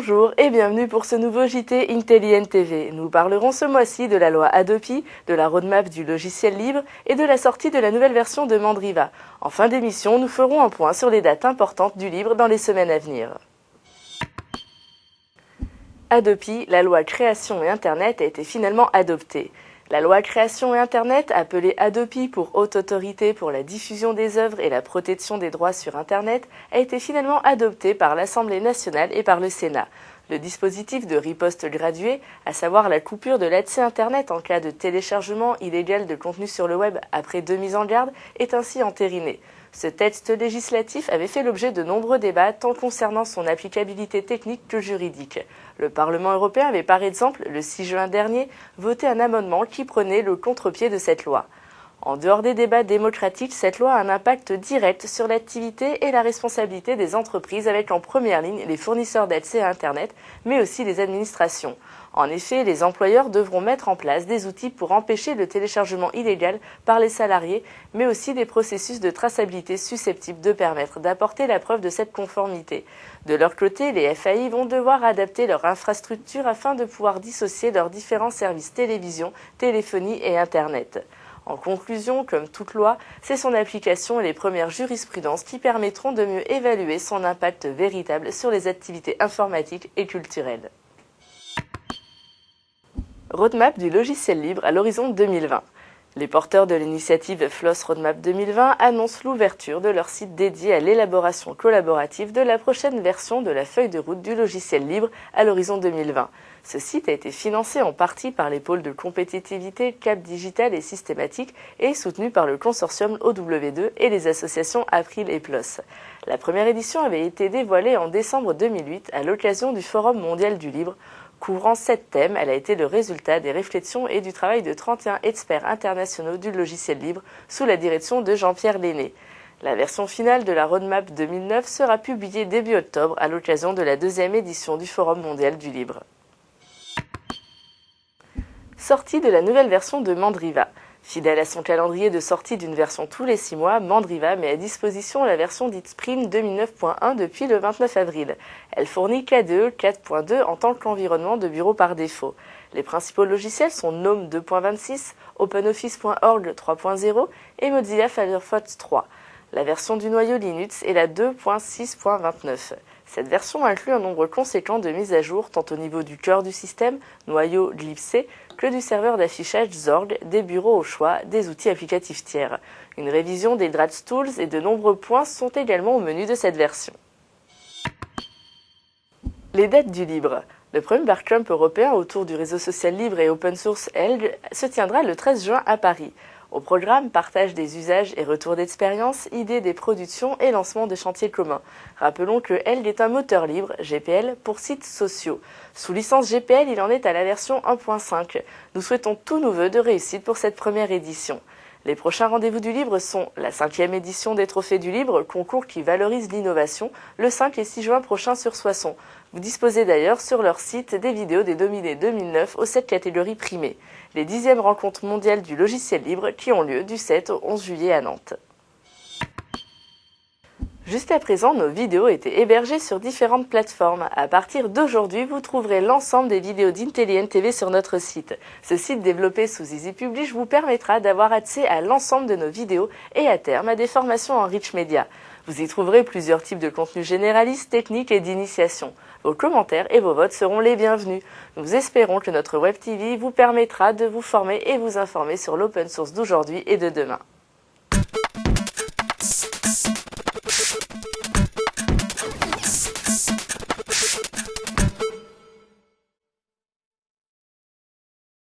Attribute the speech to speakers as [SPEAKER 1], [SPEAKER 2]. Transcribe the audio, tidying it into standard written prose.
[SPEAKER 1] Bonjour et bienvenue pour ce nouveau JT Intelligent TV. Nous parlerons ce mois-ci de la loi Hadopi, de la roadmap du logiciel libre et de la sortie de la nouvelle version de Mandriva. En fin d'émission, nous ferons un point sur les dates importantes du libre dans les semaines à venir. Hadopi, la loi création et Internet, a été finalement adoptée. La loi création et Internet, appelée Hadopi pour Haute Autorité pour la diffusion des œuvres et la protection des droits sur Internet, a été finalement adoptée par l'Assemblée nationale et par le Sénat. Le dispositif de riposte graduée, à savoir la coupure de l'accès Internet en cas de téléchargement illégal de contenu sur le web après 2 mises en garde, est ainsi entériné. Ce texte législatif avait fait l'objet de nombreux débats tant concernant son applicabilité technique que juridique. Le Parlement européen avait par exemple, le 6 juin dernier, voté un amendement qui prenait le contre-pied de cette loi. En dehors des débats démocratiques, cette loi a un impact direct sur l'activité et la responsabilité des entreprises avec en première ligne les fournisseurs d'accès à Internet, mais aussi les administrations. En effet, les employeurs devront mettre en place des outils pour empêcher le téléchargement illégal par les salariés, mais aussi des processus de traçabilité susceptibles de permettre d'apporter la preuve de cette conformité. De leur côté, les FAI vont devoir adapter leur infrastructure afin de pouvoir dissocier leurs différents services télévision, téléphonie et Internet. En conclusion, comme toute loi, c'est son application et les premières jurisprudences qui permettront de mieux évaluer son impact véritable sur les activités informatiques et culturelles. Roadmap du logiciel libre à l'horizon 2020. Les porteurs de l'initiative FLOSS Roadmap 2020 annoncent l'ouverture de leur site dédié à l'élaboration collaborative de la prochaine version de la feuille de route du logiciel libre à l'horizon 2020. Ce site a été financé en partie par les pôles de compétitivité Cap Digital et Systématique et soutenu par le consortium OW2 et les associations April et PLOS. La première édition avait été dévoilée en décembre 2008 à l'occasion du Forum mondial du libre. Couvrant 7 thèmes, elle a été le résultat des réflexions et du travail de 31 experts internationaux du logiciel libre sous la direction de Jean-Pierre Lenné. La version finale de la roadmap 2009 sera publiée début octobre à l'occasion de la 2e édition du Forum mondial du libre. Sortie de la nouvelle version de Mandriva. Fidèle à son calendrier de sortie d'une version tous les 6 mois, Mandriva met à disposition la version dite Spring 2009.1 depuis le 29 avril. Elle fournit KDE 4.2 en tant qu'environnement de bureau par défaut. Les principaux logiciels sont GNOME 2.26, OpenOffice.org 3.0 et Mozilla Firefox 3. La version du noyau Linux est la 2.6.29. Cette version inclut un nombre conséquent de mises à jour tant au niveau du cœur du système, noyau glibc, que du serveur d'affichage Zorg, des bureaux au choix, des outils applicatifs tiers. Une révision des Drats Tools et de nombreux points sont également au menu de cette version. Les dates du libre. Le premier Barcamp européen autour du réseau social libre et open source ELG se tiendra le 13 juin à Paris. Au programme, partage des usages et retours d'expérience, idées des productions et lancement de chantiers communs. Rappelons que ELG est un moteur libre, GPL, pour sites sociaux. Sous licence GPL, il en est à la version 1.5. Nous souhaitons tous nos vœux de réussite pour cette première édition. Les prochains rendez-vous du libre sont la 5e édition des Trophées du Libre, concours qui valorise l'innovation, le 5 et 6 juin prochain sur Soissons. Vous disposez d'ailleurs sur leur site des vidéos des nominés 2009 aux 7 catégories primées. Les 10e rencontres mondiales du logiciel libre qui ont lieu du 7 au 11 juillet à Nantes. Jusqu'à présent, nos vidéos étaient hébergées sur différentes plateformes. À partir d'aujourd'hui, vous trouverez l'ensemble des vidéos d'Intelligent TV sur notre site. Ce site développé sous Easy Publish vous permettra d'avoir accès à l'ensemble de nos vidéos et à terme à des formations en Rich Media. Vous y trouverez plusieurs types de contenus généralistes, techniques et d'initiation. Vos commentaires et vos votes seront les bienvenus. Nous espérons que notre Web TV vous permettra de vous former et vous informer sur l'open source d'aujourd'hui et de demain.